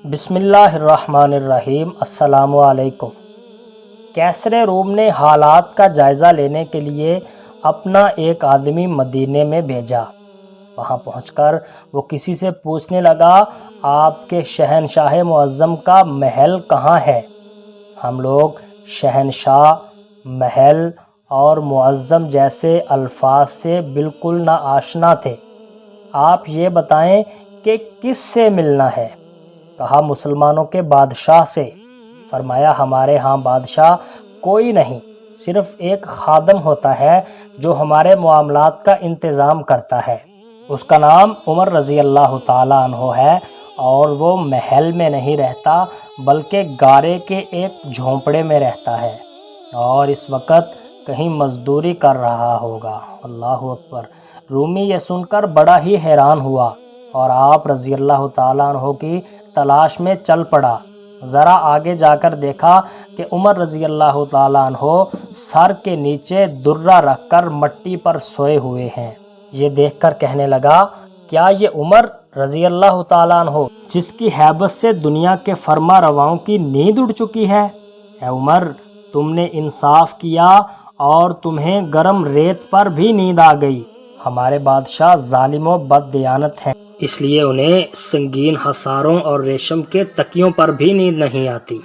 बिस्मिल्लाहिर्रहमानिर्रहीम। अस्सलाम वालेकुम। कैसर रूम ने हालात का जायज़ा लेने के लिए अपना एक आदमी मदीने में भेजा। वहां पहुंचकर वो किसी से पूछने लगा, आपके शहनशाह मुअज़्ज़म का महल कहाँ है? हम लोग शहनशाह, महल और मुअज़्ज़म जैसे अल्फाज से बिल्कुल ना आशना थे। आप ये बताएं कि किस से मिलना है? कहा, मुसलमानों के बादशाह से। फरमाया, हमारे यहाँ बादशाह कोई नहीं, सिर्फ एक खादम होता है जो हमारे मामलात का इंतज़ाम करता है। उसका नाम उमर रज़ी अल्लाह ताला अन्हो है और वो महल में नहीं रहता बल्कि गारे के एक झोंपड़े में रहता है और इस वक्त कहीं मजदूरी कर रहा होगा। अल्लाह अकबर। रूमी ये सुनकर बड़ा ही हैरान हुआ और आप रज़ी अल्लाह ताला अन्हो की तलाश में चल पड़ा। ज़रा आगे जाकर देखा कि उमर रज़ी अल्लाह ताला अन्हो सर के नीचे दुर्रा रखकर मट्टी पर सोए हुए हैं। ये देखकर कहने लगा, क्या ये उमर रज़ी अल्लाह ताला अन्हो जिसकी हैबत से दुनिया के फरमा रवाओं की नींद उड़ चुकी है? ऐ उमर, तुमने इंसाफ किया और तुम्हें गरम रेत पर भी नींद आ गई। हमारे बादशाह जालिम व बददियानत हैं, इसलिए उन्हें संगीन हसारों और रेशम के तकियों पर भी नींद नहीं आती।